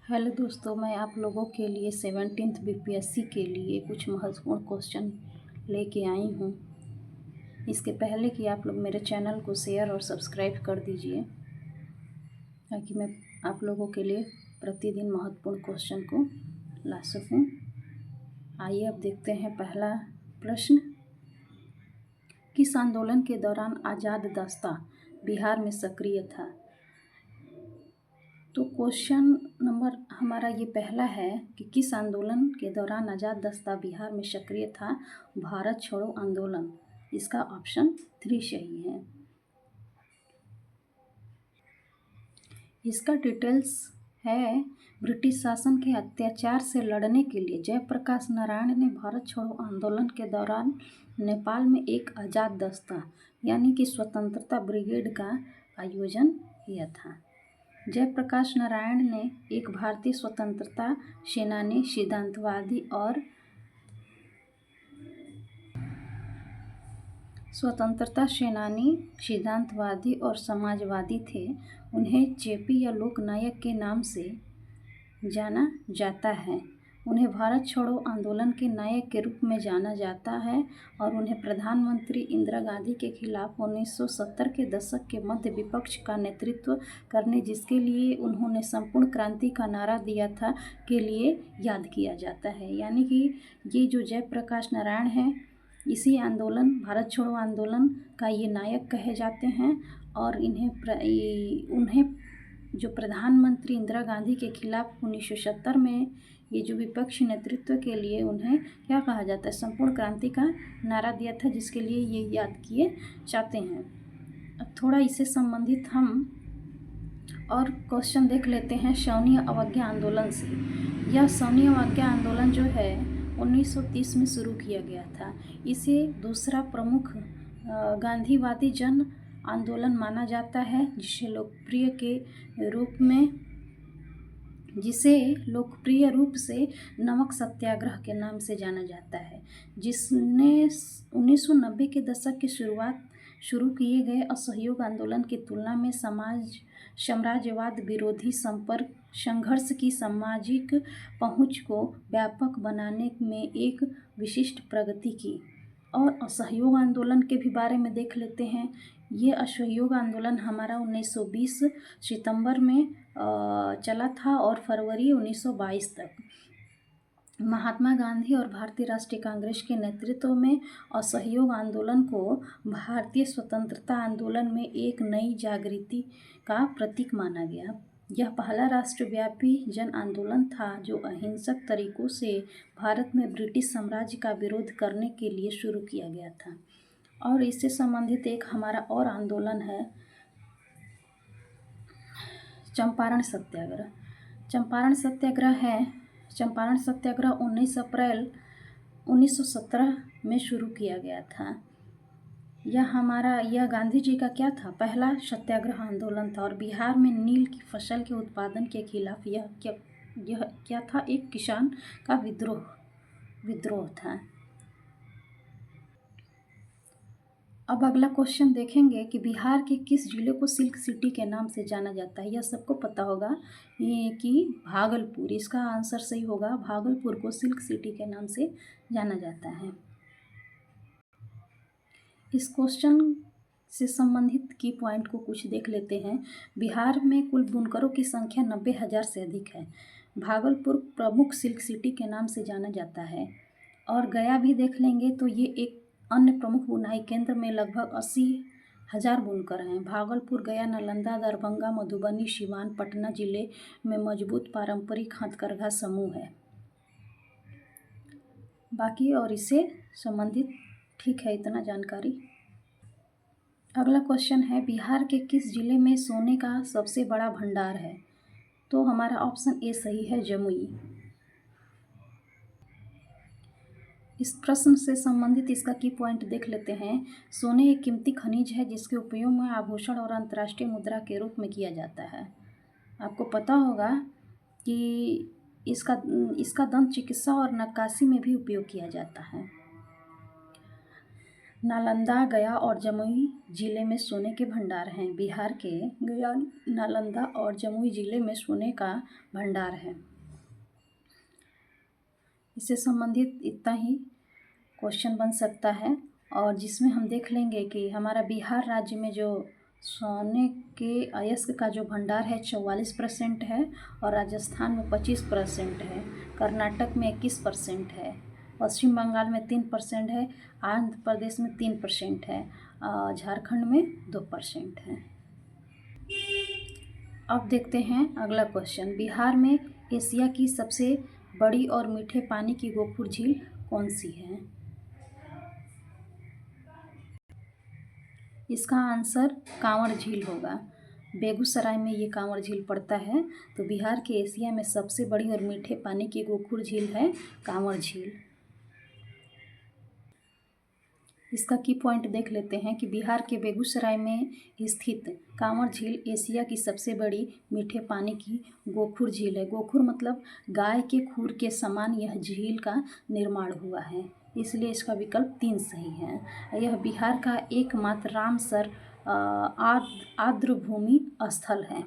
Hello दोस्तों, मैं आप लोगों के लिए 17th बीपीएससी के लिए कुछ महत्वपूर्ण क्वेश्चन लेके आई हूँ। इसके पहले कि आप लोग मेरे चैनल को शेयर और सब्सक्राइब कर दीजिए ताकि मैं आप लोगों के लिए प्रतिदिन महत्वपूर्ण क्वेश्चन को ला सकूँ। आइए अब देखते हैं पहला प्रश्न। किस आंदोलन के दौरान आज़ाद दस्ता बिहार में सक्रिय था? तो क्वेश्चन नंबर हमारा ये पहला है कि किस आंदोलन के दौरान आज़ाद दस्ता बिहार में सक्रिय था? भारत छोड़ो आंदोलन। इसका ऑप्शन 3 सही है। इसका डिटेल्स है, ब्रिटिश शासन के अत्याचार से लड़ने के लिए जयप्रकाश नारायण ने भारत छोड़ो आंदोलन के दौरान नेपाल में एक आज़ाद दस्ता यानी कि स्वतंत्रता ब्रिगेड का आयोजन किया था। जयप्रकाश नारायण ने एक भारतीय स्वतंत्रता सेनानी, सिद्धांतवादी और समाजवादी थे। उन्हें जेपी या लोकनायक के नाम से जाना जाता है। उन्हें भारत छोड़ो आंदोलन के नायक के रूप में जाना जाता है और उन्हें प्रधानमंत्री इंदिरा गांधी के खिलाफ 1970 के दशक के मध्य विपक्ष का नेतृत्व करने, जिसके लिए उन्होंने संपूर्ण क्रांति का नारा दिया था, के लिए याद किया जाता है। यानी कि ये जो जयप्रकाश नारायण हैं, इसी आंदोलन भारत छोड़ो आंदोलन का ये नायक कहे जाते हैं और उन्हें जो प्रधानमंत्री इंदिरा गांधी के खिलाफ 1970 में ये जो विपक्षी नेतृत्व के लिए उन्हें क्या कहा जाता है, संपूर्ण क्रांति का नारा दिया था, जिसके लिए ये याद किए जाते हैं। अब थोड़ा इससे संबंधित हम और क्वेश्चन देख लेते हैं सौनीय अवज्ञा आंदोलन से। यह सौनीय अवज्ञा आंदोलन जो है 1930 में शुरू किया गया था। इसे दूसरा प्रमुख गांधीवादी जन आंदोलन माना जाता है, जिसे लोकप्रिय रूप से नमक सत्याग्रह के नाम से जाना जाता है, जिसने 1990 के दशक की शुरू किए गए असहयोग आंदोलन की तुलना में साम्राज्यवाद विरोधी संघर्ष की सामाजिक पहुंच को व्यापक बनाने में एक विशिष्ट प्रगति की। और असहयोग आंदोलन के भी बारे में देख लेते हैं। ये असहयोग आंदोलन हमारा 1920 सितंबर में चला था और फरवरी 1922 तक। महात्मा गांधी और भारतीय राष्ट्रीय कांग्रेस के नेतृत्व में असहयोग आंदोलन को भारतीय स्वतंत्रता आंदोलन में एक नई जागृति का प्रतीक माना गया। यह पहला राष्ट्रव्यापी जन आंदोलन था जो अहिंसक तरीकों से भारत में ब्रिटिश साम्राज्य का विरोध करने के लिए शुरू किया गया था। और इससे संबंधित एक हमारा और आंदोलन है चंपारण सत्याग्रह। चंपारण सत्याग्रह 19 अप्रैल 1917 में शुरू किया गया था। यह गांधी जी का क्या था, पहला सत्याग्रह आंदोलन था और बिहार में नील की फसल के उत्पादन के खिलाफ यह क्या था, एक किसान का विद्रोह था। अब अगला क्वेश्चन देखेंगे कि बिहार के किस जिले को सिल्क सिटी के नाम से जाना जाता है। यह सबको पता होगा ये कि भागलपुर, इसका आंसर सही होगा। भागलपुर को सिल्क सिटी के नाम से जाना जाता है। इस क्वेश्चन से संबंधित की पॉइंट को कुछ देख लेते हैं। बिहार में कुल बुनकरों की संख्या 90,000 से अधिक है। भागलपुर प्रमुख सिल्क सिटी के नाम से जाना जाता है। और गया भी देख लेंगे तो ये एक अन्य प्रमुख बुनाई केंद्र में लगभग 80,000 बुनकर हैं। भागलपुर, गया, नालंदा, दरभंगा, मधुबनी, सीवान, पटना जिले में मजबूत पारंपरिक हथकरघा समूह है। बाकी और इससे संबंधित ठीक है इतना जानकारी। अगला क्वेश्चन है, बिहार के किस जिले में सोने का सबसे बड़ा भंडार है? तो हमारा ऑप्शन ए सही है, जमुई। इस प्रश्न से संबंधित इसका की पॉइंट देख लेते हैं। सोने एक कीमती खनिज है जिसके उपयोग में आभूषण और अंतर्राष्ट्रीय मुद्रा के रूप में किया जाता है। आपको पता होगा कि इसका दंत चिकित्सा और नक्काशी में भी उपयोग किया जाता है। नालंदा, गया और जमुई जिले में सोने के भंडार हैं। बिहार के गया, नालंदा और जमुई जिले में सोने का भंडार है। इससे संबंधित इतना ही क्वेश्चन बन सकता है, और जिसमें हम देख लेंगे कि हमारा बिहार राज्य में जो सोने के अयस्क का जो भंडार है 44% है, और राजस्थान में 25% है, कर्नाटक में 21% है, पश्चिम बंगाल में 3% है, आंध्र प्रदेश में 3% है, झारखंड में 2% है। अब देखते हैं अगला क्वेश्चन। बिहार में एशिया की सबसे बड़ी और मीठे पानी की गोखुर झील कौन सी है? इसका आंसर कांवड़ झील होगा। बेगूसराय में ये कांवड़ झील पड़ता है। तो बिहार के एशिया में सबसे बड़ी और मीठे पानी की गोखुर झील है कांवड़ झील। इसका की पॉइंट देख लेते हैं कि बिहार के बेगूसराय में स्थित कांवड़ झील एशिया की सबसे बड़ी मीठे पानी की गोखुर झील है। गोखुर मतलब गाय के खुर के समान यह झील का निर्माण हुआ है, इसलिए इसका विकल्प 3 सही है। यह बिहार का एकमात्र रामसर आर्द्रभूमि स्थल है।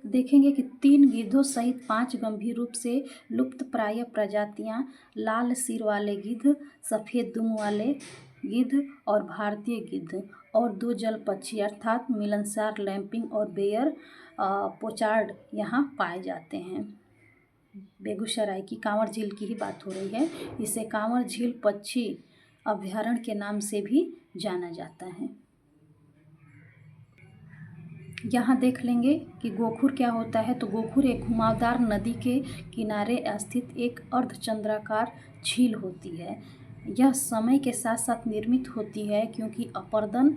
देखेंगे कि 3 गिद्धों सहित 5 गंभीर रूप से लुप्तप्राय प्रजातियां लाल सिर वाले गिद्ध, सफ़ेद दुम वाले गिद्ध और भारतीय गिद्ध, और 2 जल पक्षी अर्थात मिलनसार लैंपिंग और बेयर पोचार्ड यहाँ पाए जाते हैं। बेगूसराय की कांवड़ झील की ही बात हो रही है। इसे कांवड़ झील पक्षी अभयारण्य के नाम से भी जाना जाता है। यहाँ देख लेंगे कि गोखुर क्या होता है। तो गोखुर एक घुमावदार नदी के किनारे स्थित एक अर्धचंद्राकार झील होती है। यह समय के साथ साथ निर्मित होती है, क्योंकि अपरदन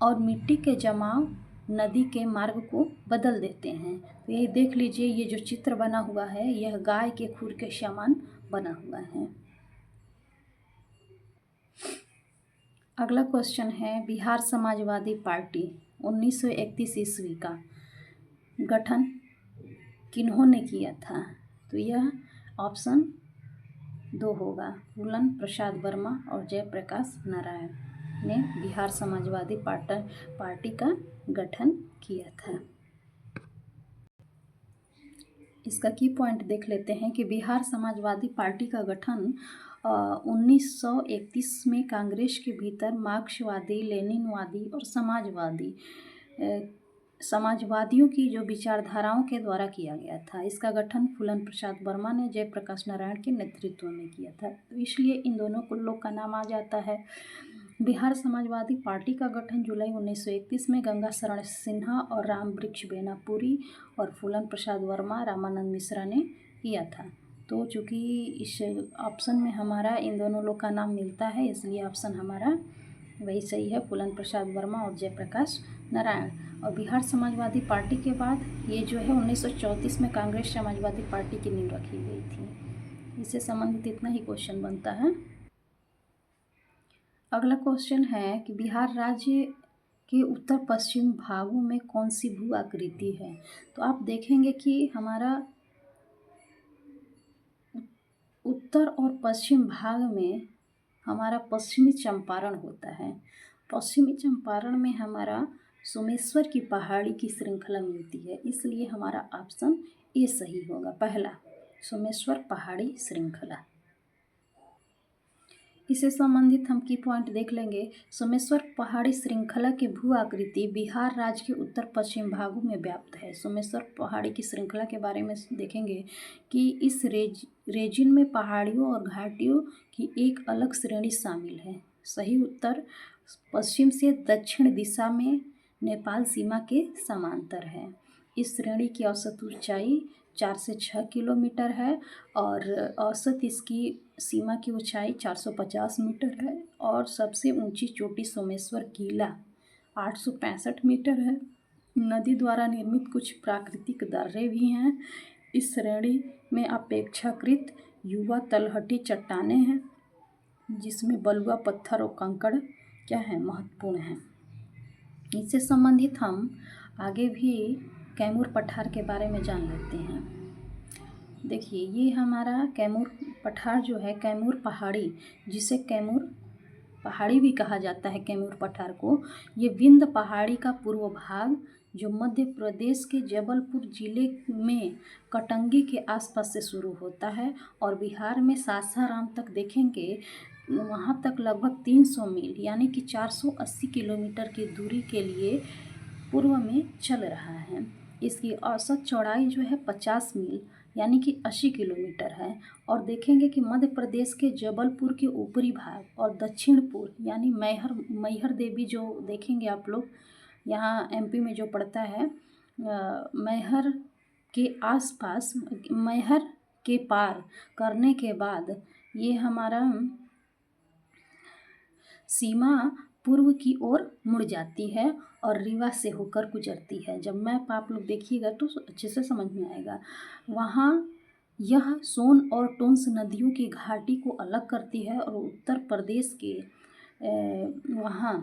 और मिट्टी के जमाव नदी के मार्ग को बदल देते हैं। तो ये देख लीजिए, ये जो चित्र बना हुआ है यह गाय के खुर के समान बना हुआ है। अगला क्वेश्चन है, बिहार समाजवादी पार्टी 1931 ईस्वी का गठन किन्होंने किया था? तो यह ऑप्शन 2 होगा, फूलन प्रसाद वर्मा और जयप्रकाश नारायण ने बिहार समाजवादी पार्टी का गठन किया था। इसका की पॉइंट देख लेते हैं कि बिहार समाजवादी पार्टी का गठन 1931 में कांग्रेस के भीतर मार्क्सवादी, लेनिनवादी और समाजवादियों की जो विचारधाराओं के द्वारा किया गया था। इसका गठन फूलन प्रसाद वर्मा ने जयप्रकाश नारायण के नेतृत्व में किया था, तो इसलिए इन दोनों को लोग का नाम आ जाता है। बिहार समाजवादी पार्टी का गठन जुलाई 1931 में गंगा शरण सिन्हा और राम वृक्ष बेनापुरी और फूलन प्रसाद वर्मा, रामानंद मिश्रा ने किया था। तो चूँकि इस ऑप्शन में हमारा इन दोनों लोग का नाम मिलता है, इसलिए ऑप्शन हमारा वही सही है, फूलन प्रसाद वर्मा और जयप्रकाश नारायण। और बिहार समाजवादी पार्टी के बाद ये जो है 1934 में कांग्रेस समाजवादी पार्टी की नींव रखी गई थी। इससे संबंधित इतना ही क्वेश्चन बनता है। अगला क्वेश्चन है कि बिहार राज्य के उत्तर पश्चिम भागों में कौन सी भू आकृति है? तो आप देखेंगे कि हमारा उत्तर और पश्चिम भाग में हमारा पश्चिमी चंपारण होता है। पश्चिमी चंपारण में हमारा सोमेश्वर की पहाड़ी की श्रृंखला मिलती है, इसलिए हमारा ऑप्शन ए सही होगा, पहला सोमेश्वर पहाड़ी श्रृंखला। इससे संबंधित हम की पॉइंट देख लेंगे। सोमेश्वर पहाड़ी श्रृंखला की भू आकृति बिहार राज्य के उत्तर पश्चिम भागों में व्याप्त है। सोमेश्वर पहाड़ी की श्रृंखला के बारे में देखेंगे कि इस रेजिन में पहाड़ियों और घाटियों की एक अलग श्रेणी शामिल है। सही उत्तर पश्चिम से दक्षिण दिशा में नेपाल सीमा के समांतर है। इस श्रेणी की औसत ऊंचाई 4 से 6 किलोमीटर है और औसत इसकी सीमा की ऊंचाई 450 मीटर है और सबसे ऊंची चोटी सोमेश्वर किला 865 मीटर है। नदी द्वारा निर्मित कुछ प्राकृतिक दर्रे भी हैं। इस श्रेणी में अपेक्षाकृत युवा तलहटी चट्टानें हैं, जिसमें बलुआ पत्थर और कंकड़ क्या है, महत्वपूर्ण हैं। इससे संबंधित हम आगे भी कैमूर पठार के बारे में जान लेते हैं। देखिए, ये हमारा कैमूर पठार जो है कैमूर पहाड़ी, जिसे कैमूर पहाड़ी भी कहा जाता है, कैमूर पठार को, ये विंध्य पहाड़ी का पूर्व भाग जो मध्य प्रदेश के जबलपुर जिले में कटंगी के आसपास से शुरू होता है और बिहार में सासाराम तक देखेंगे वहाँ तक लगभग 300 मील यानी कि 480 किलोमीटर की दूरी के लिए पूर्व में चल रहा है। इसकी औसत चौड़ाई जो है 50 मील यानी कि 80 किलोमीटर है। और देखेंगे कि मध्य प्रदेश के जबलपुर के ऊपरी भाग और दक्षिणपुर यानी मैहर देवी जो देखेंगे आप लोग यहाँ एमपी में जो पड़ता है, मैहर के आसपास, मैहर के पार करने के बाद ये हमारा सीमा पूर्व की ओर मुड़ जाती है और रीवा से होकर गुजरती है। जब मैप आप लोग देखिएगा तो अच्छे से समझ में आएगा। वहाँ यह सोन और टोंस नदियों की घाटी को अलग करती है और उत्तर प्रदेश के वहाँ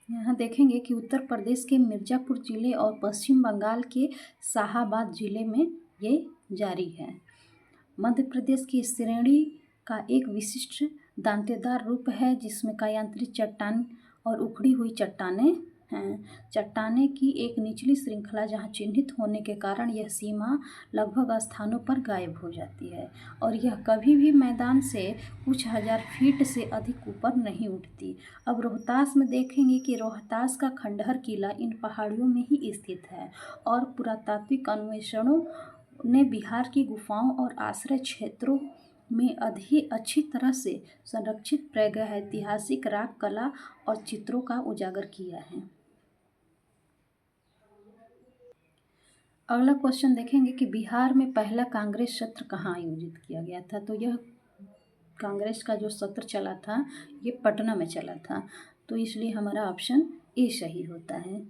यहाँ देखेंगे कि उत्तर प्रदेश के मिर्ज़ापुर ज़िले और पश्चिम बंगाल के शाहाबाद ज़िले में ये जारी है। मध्य प्रदेश की श्रेणी का एक विशिष्ट दांतेदार रूप है जिसमें कायांतरित चट्टान और उखड़ी हुई चट्टानें हैं। चट्टानें की एक निचली श्रृंखला जहां चिन्हित होने के कारण यह सीमा लगभग स्थानों पर गायब हो जाती है और यह कभी भी मैदान से कुछ हजार फीट से अधिक ऊपर नहीं उठती। अब रोहतास में देखेंगे कि रोहतास का खंडहर किला इन पहाड़ियों में ही स्थित है और पुरातात्विक अन्वेषणों ने बिहार की गुफाओं और आश्रय क्षेत्रों में अच्छी तरह से संरक्षित प्रागैतिहासिक राग कला और चित्रों का उजागर किया है। अगला क्वेश्चन देखेंगे कि बिहार में पहला कांग्रेस सत्र कहाँ आयोजित किया गया था। तो यह कांग्रेस का जो सत्र चला था ये पटना में चला था, तो इसलिए हमारा ऑप्शन ए सही होता है।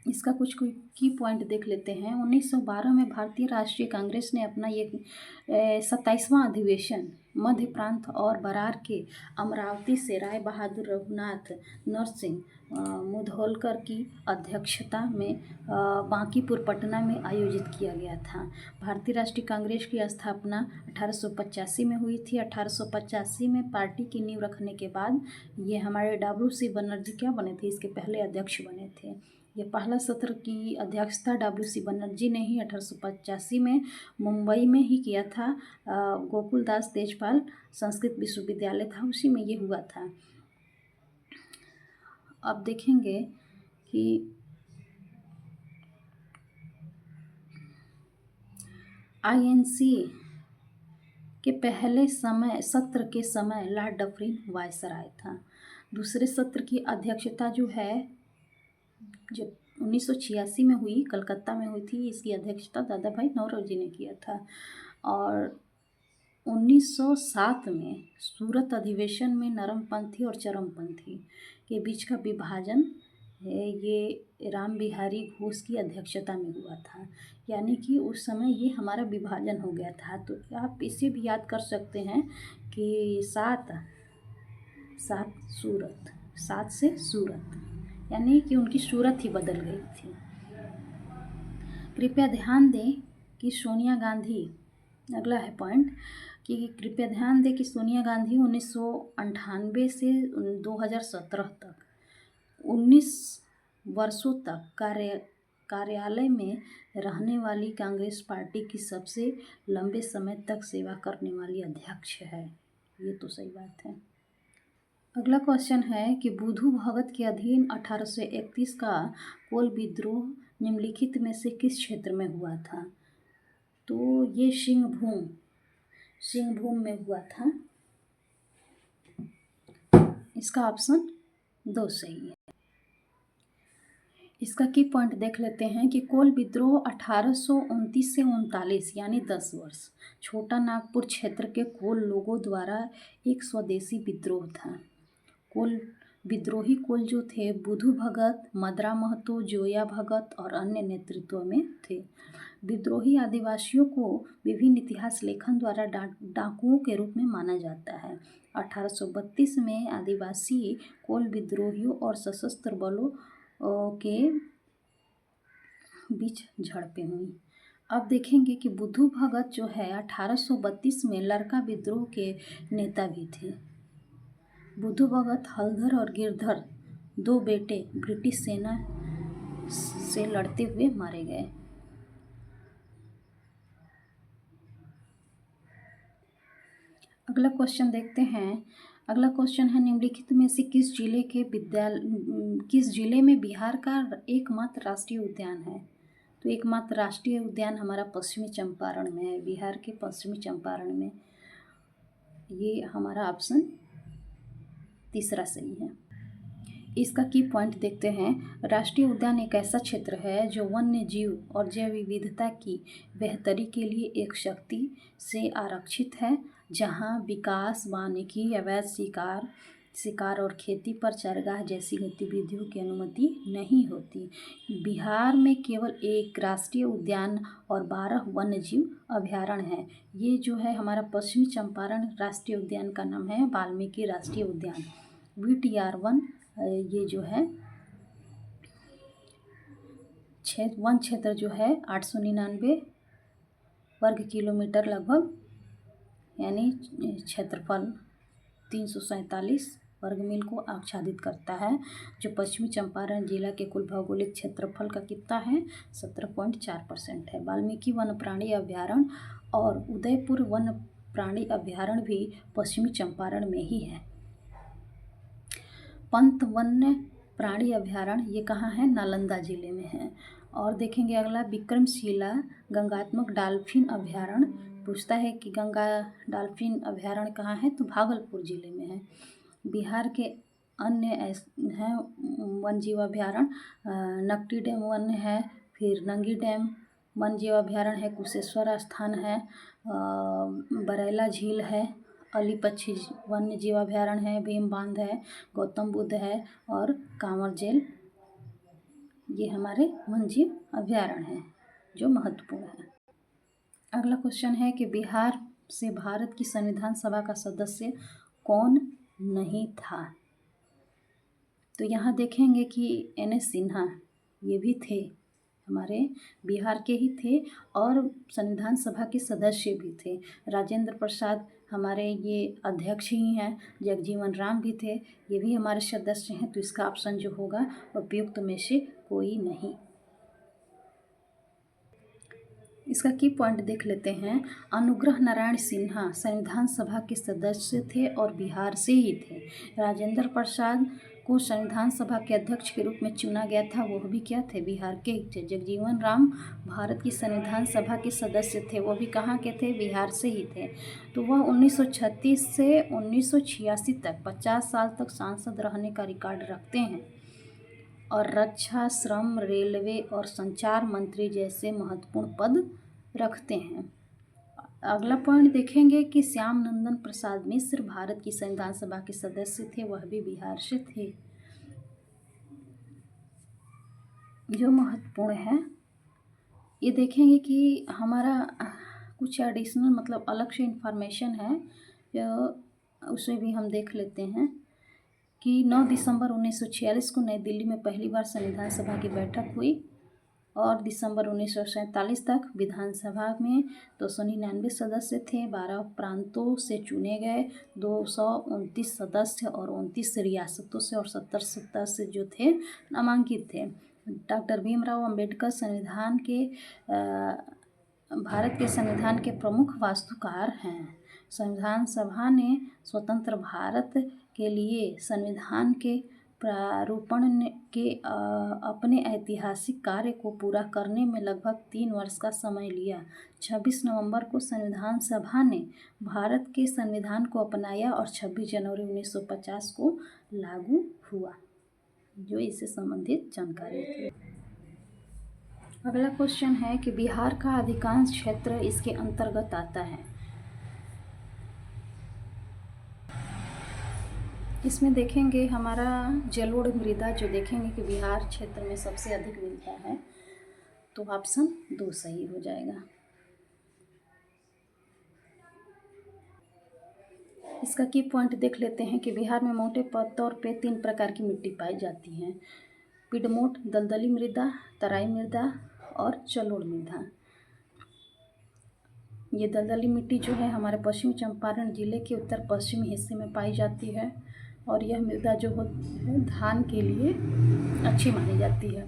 इसका कुछ की पॉइंट देख लेते हैं। 1912 में भारतीय राष्ट्रीय कांग्रेस ने अपना ये 27वां अधिवेशन मध्य प्रांत और बरार के अमरावती से राय बहादुर रघुनाथ नरसिंह मुधोलकर की अध्यक्षता में बांकीपुर पटना में आयोजित किया गया था। भारतीय राष्ट्रीय कांग्रेस की स्थापना 1885 में हुई थी। 1885 में पार्टी की नींव रखने के बाद ये हमारे WC बनर्जी क्या बने थे, इसके पहले अध्यक्ष बने थे। ये पहला सत्र की अध्यक्षता WC बनर्जी ने ही 1885 में मुंबई में ही किया था। गोकुलदास तेजपाल संस्कृत विश्वविद्यालय था, उसी में ये हुआ था। अब देखेंगे कि INC के पहले सत्र के समय लॉर्ड डफरिन वायसराय था। दूसरे सत्र की अध्यक्षता जो है जब 1986 में हुई, कलकत्ता में हुई थी, इसकी अध्यक्षता दादा भाई नौरोजी ने किया था। और 1907 में सूरत अधिवेशन में नरमपंथी और चरमपंथी के बीच का विभाजन ये राम बिहारी घोष की अध्यक्षता में हुआ था, यानी कि उस समय ये हमारा विभाजन हो गया था। तो आप इसे भी याद कर सकते हैं कि सात से सूरत यानी कि उनकी सूरत ही बदल गई थी। कृपया ध्यान दें कि सोनिया गांधी, अगला है पॉइंट कि कृपया ध्यान दें कि सोनिया गांधी 1998 से 2017 तक 19 वर्षों तक कार्यालय में रहने वाली कांग्रेस पार्टी की सबसे लंबे समय तक सेवा करने वाली अध्यक्ष है। ये तो सही बात है। अगला क्वेश्चन है कि बुधू भगत के अधीन 1831 का कोल विद्रोह निम्नलिखित में से किस क्षेत्र में हुआ था। तो ये सिंहभूम में हुआ था। इसका ऑप्शन 2 सही है। इसका की पॉइंट देख लेते हैं कि कोल विद्रोह 1829 से 39 यानी 10 वर्ष छोटा नागपुर क्षेत्र के कोल लोगों द्वारा एक स्वदेशी विद्रोह था। कोल विद्रोही कुल जो थे बुधु भगत, मदरा महतो, जोया भगत और अन्य नेतृत्व में थे। विद्रोही आदिवासियों को विभिन्न इतिहास लेखन द्वारा डाकुओं के रूप में माना जाता है। 1832 में आदिवासी कोल विद्रोहियों और सशस्त्र बलों के बीच झड़पें हुई। अब देखेंगे कि बुधु भगत जो है 1832 में लरका विद्रोह के नेता भी थे। बुधु भगत हलधर और गिरधर दो बेटे ब्रिटिश सेना से लड़ते हुए मारे गए। अगला क्वेश्चन देखते हैं। अगला क्वेश्चन है निम्नलिखित में से किस जिले में बिहार का एकमात्र राष्ट्रीय उद्यान है। तो एकमात्र राष्ट्रीय उद्यान हमारा पश्चिमी चंपारण में है, बिहार के पश्चिमी चंपारण में। ये हमारा ऑप्शन तीसरा सही है। इसका की पॉइंट देखते हैं। राष्ट्रीय उद्यान एक ऐसा क्षेत्र है जो वन्य जीव और जैव विविधता की बेहतरी के लिए एक शक्ति से आरक्षित है, जहां विकास, वानिकी, अवैध शिकार और खेती पर चारागाह जैसी गतिविधियों की अनुमति नहीं होती। बिहार में केवल एक राष्ट्रीय उद्यान और 12 वन्य जीव अभयारण्य हैं। ये जो है हमारा पश्चिमी चंपारण राष्ट्रीय उद्यान का नाम है वाल्मीकि राष्ट्रीय उद्यान। VTR-1 ये जो है वन क्षेत्र जो है 899 वर्ग किलोमीटर लगभग, यानी क्षेत्रफल 347 वर्ग मील को आच्छादित करता है, जो पश्चिमी चंपारण जिला के कुल भौगोलिक क्षेत्रफल का कितना है 17.4% है। वाल्मीकि वन्य प्राणी अभयारण्य और उदयपुर वन्य प्राणी अभयारण्य भी पश्चिमी चंपारण में ही है। पंत वन्य प्राणी अभयारण्य ये कहाँ है, नालंदा जिले में है। और देखेंगे अगला विक्रमशिला गंगात्मक डॉल्फिन अभयारण्य पूछता है कि गंगा डॉल्फिन अभयारण्य कहाँ है, तो भागलपुर जिले में है। बिहार के अन्य हैं वन जीव अभयारण्य, नकटी डैम वन है, फिर नंगी डैम वन जीव अभयारण्य है, कुशेश्वर स्थान है, बरैला झील है, अली पक्षी वन्य जीव अभयारण्य है, भीम बांध है, गौतम बुद्ध है और कांवर जेल, ये हमारे वन जीव अभयारण्य हैं जो महत्वपूर्ण है। अगला क्वेश्चन है कि बिहार से भारत की संविधान सभा का सदस्य कौन नहीं था। तो यहाँ देखेंगे कि NS सिन्हा ये भी थे, हमारे बिहार के ही थे और संविधान सभा के सदस्य भी थे। राजेंद्र प्रसाद हमारे ये अध्यक्ष ही हैं, जगजीवन राम भी थे, ये भी हमारे सदस्य हैं। तो इसका ऑप्शन जो होगा उपयुक्त में से कोई नहीं। इसका की पॉइंट देख लेते हैं। अनुग्रह नारायण सिन्हा संविधान सभा के सदस्य थे और बिहार से ही थे। राजेंद्र प्रसाद को संविधान सभा के अध्यक्ष के रूप में चुना गया था, वह भी क्या थे, बिहार के थे। जगजीवन राम भारत की संविधान सभा के सदस्य थे, वो भी कहाँ के थे, बिहार से ही थे। तो वह 1936 से 1986 तक 50 साल तक सांसद रहने का रिकॉर्ड रखते हैं और रक्षा, श्रम, रेलवे और संचार मंत्री जैसे महत्वपूर्ण पद रखते हैं। अगला पॉइंट देखेंगे कि श्याम नंदन प्रसाद मिश्र भारत की संविधान सभा के सदस्य थे, वह भी बिहार से थे, जो महत्वपूर्ण है। ये देखेंगे कि हमारा कुछ एडिशनल मतलब अलग से इंफॉर्मेशन है, जो उसे भी हम देख लेते हैं कि 9 दिसंबर 1946 को नई दिल्ली में पहली बार संविधान सभा की बैठक हुई और दिसंबर 1947 तक विधानसभा में 299 सदस्य थे। 12 प्रांतों से चुने गए 229 सदस्य और 29 रियासतों से और 70 सदस्य जो थे नामांकित थे। डॉक्टर भीमराव अंबेडकर भारत के संविधान के प्रमुख वास्तुकार हैं। संविधान सभा ने स्वतंत्र भारत के लिए संविधान के प्रारूपण के अपने ऐतिहासिक कार्य को पूरा करने में लगभग 3 वर्ष का समय लिया। 26 नवंबर को संविधान सभा ने भारत के संविधान को अपनाया और 26 जनवरी 1950 को लागू हुआ, जो इससे संबंधित जानकारी थी। अगला क्वेश्चन है कि बिहार का अधिकांश क्षेत्र इसके अंतर्गत आता है। इसमें देखेंगे हमारा जलोढ़ मृदा जो देखेंगे कि बिहार क्षेत्र में सबसे अधिक मिलता है, तो ऑप्शन 2 सही हो जाएगा। इसका की पॉइंट देख लेते हैं कि बिहार में मोटे तौर पे 3 प्रकार की मिट्टी पाई जाती हैं: पिडमोट, दलदली मृदा, तराई मृदा और जलोढ़ मृदा। ये दलदली मिट्टी जो है हमारे पश्चिमी चंपारण जिले के उत्तर पश्चिमी हिस्से में पाई जाती है और यह मृदा जो होती है धान के लिए अच्छी मानी जाती है।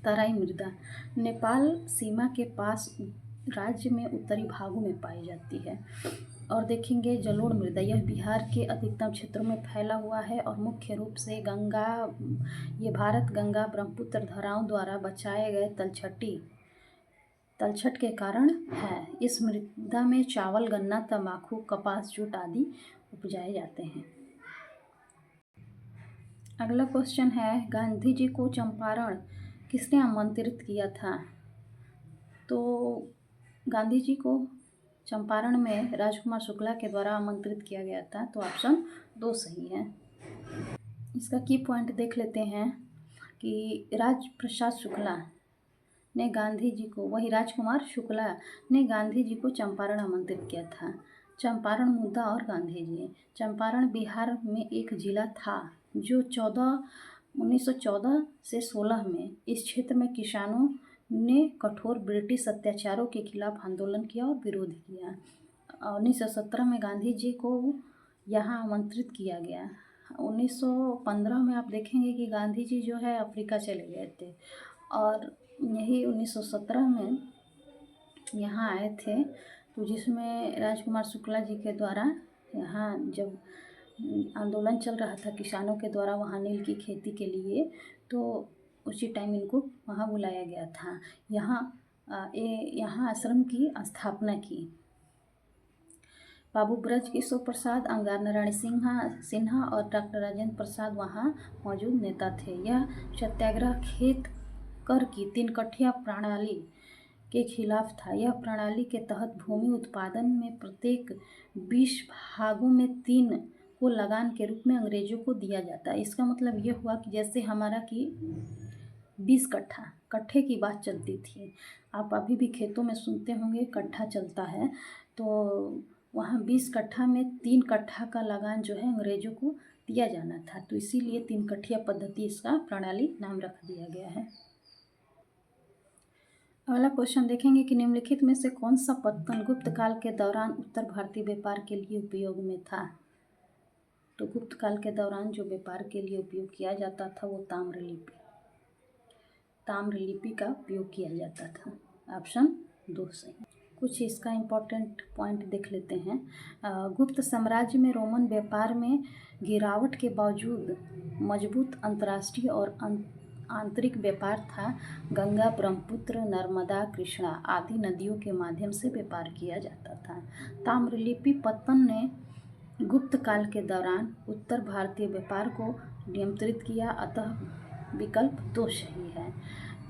तराई मृदा नेपाल सीमा के पास राज्य में उत्तरी भागों में पाई जाती है। और देखेंगे जलोढ़ मृदा, यह बिहार के अधिकतम क्षेत्रों में फैला हुआ है और मुख्य रूप से ये भारत गंगा ब्रह्मपुत्र धाराओं द्वारा बचाए गए तलछट के कारण है। इस मृदा में चावल, गन्ना, तंबाकू, कपास, जूट आदि उपजाए जाते हैं। अगला क्वेश्चन है, गांधी जी को चंपारण किसने आमंत्रित किया था? तो गांधी जी को चंपारण में राजकुमार शुक्ला के द्वारा आमंत्रित किया गया था, तो ऑप्शन 2 सही है। इसका की पॉइंट देख लेते हैं कि राजकुमार शुक्ला ने गांधी जी को चंपारण आमंत्रित किया था। चंपारण मुद्दा और गांधी जी। चंपारण बिहार में एक जिला था जो 1914 से 16 में इस क्षेत्र में किसानों ने कठोर ब्रिटिश अत्याचारों के खिलाफ आंदोलन किया और विरोध किया। 1917 में गांधी जी को यहाँ आमंत्रित किया गया। 1915 में आप देखेंगे कि गांधी जी जो है अफ्रीका चले गए थे और यही 1917 में यहाँ आए थे, तो जिसमें राजकुमार शुक्ला जी के द्वारा यहाँ जब आंदोलन चल रहा था किसानों के द्वारा वहाँ नील की खेती के लिए, तो उसी टाइम इनको वहाँ बुलाया गया था। यहाँ आश्रम की स्थापना की। बाबू ब्रज किशोर प्रसाद, अंगार नारायण सिन्हा और डॉक्टर राजेंद्र प्रसाद वहाँ मौजूद नेता थे। यह सत्याग्रह खेत कर की 3 कट्ठिया प्रणाली के खिलाफ था। यह प्रणाली के तहत भूमि उत्पादन में प्रत्येक 20 भागों में 3 को लगान के रूप में अंग्रेजों को दिया जाता है। इसका मतलब ये हुआ कि जैसे हमारा कि 20 कट्ठे की बात चलती थी, आप अभी भी खेतों में सुनते होंगे कट्ठा चलता है, तो वहाँ 20 कट्ठा में 3 कट्ठा का लगान जो है अंग्रेजों को दिया जाना था, तो इसीलिए 3 कट्ठिया पद्धति इसका प्रणाली नाम रख दिया गया है। अगला क्वेश्चन देखेंगे कि निम्नलिखित में से कौन सा पत्तन गुप्त काल के दौरान उत्तर भारतीय व्यापार के लिए उपयोग में था? तो गुप्त काल के दौरान जो व्यापार के लिए उपयोग किया जाता था वो ताम्रलिपि का उपयोग किया जाता था। ऑप्शन 2 सही। कुछ इसका इम्पोर्टेंट पॉइंट देख लेते हैं। गुप्त साम्राज्य में रोमन व्यापार में गिरावट के बावजूद मजबूत अंतर्राष्ट्रीय और आंतरिक व्यापार था। गंगा, ब्रह्मपुत्र, नर्मदा, कृष्णा आदि नदियों के माध्यम से व्यापार किया जाता था। ताम्रलिपि पत्तन ने गुप्त काल के दौरान उत्तर भारतीय व्यापार को नियंत्रित किया, अतः विकल्प 2 सही है।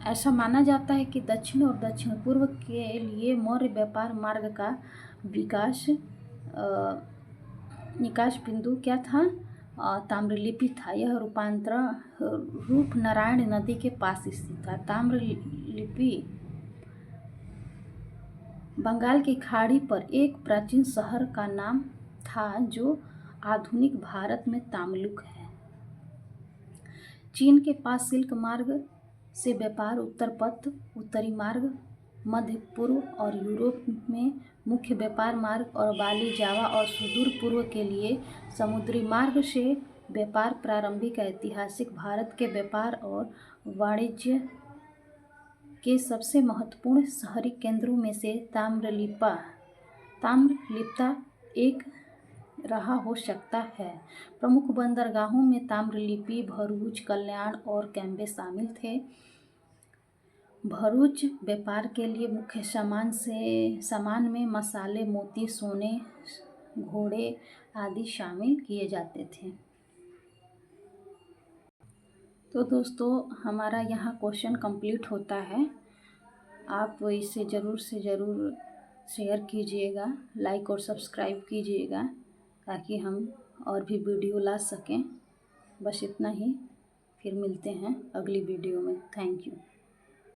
ऐसा माना जाता है कि दक्षिण और दक्षिण पूर्व के लिए मौर्य व्यापार मार्ग का निकास बिंदु क्या था? ताम्रलिपि था। यह रूपनारायण नदी के पास स्थित था। ताम्रलिपि बंगाल की खाड़ी पर एक प्राचीन शहर का नाम था जो आधुनिक भारत में तामलुक है। चीन के पास सिल्क मार्ग से व्यापार, उत्तर पथ, उत्तरी मार्ग, मध्य पूर्व और यूरोप में मुख्य व्यापार मार्ग और बाली, जावा और सुदूर पूर्व के लिए समुद्री मार्ग से व्यापार प्रारंभिक ऐतिहासिक भारत के व्यापार और वाणिज्य के सबसे महत्वपूर्ण शहरी केंद्रों में से ताम्रलिप्ता एक रहा हो सकता है। प्रमुख बंदरगाहों में ताम्रलिप्ति, भरूच, कल्याण और कैम्बे शामिल थे। भरूच व्यापार के लिए मुख्य सामान में मसाले, मोती, सोने, घोड़े आदि शामिल किए जाते थे। तो दोस्तों हमारा यहाँ क्वेश्चन कंप्लीट होता है। आप इसे ज़रूर से ज़रूर शेयर कीजिएगा, लाइक और सब्सक्राइब कीजिएगा ताकि हम और भी वीडियो ला सकें। बस इतना ही, फिर मिलते हैं अगली वीडियो में। Thank you.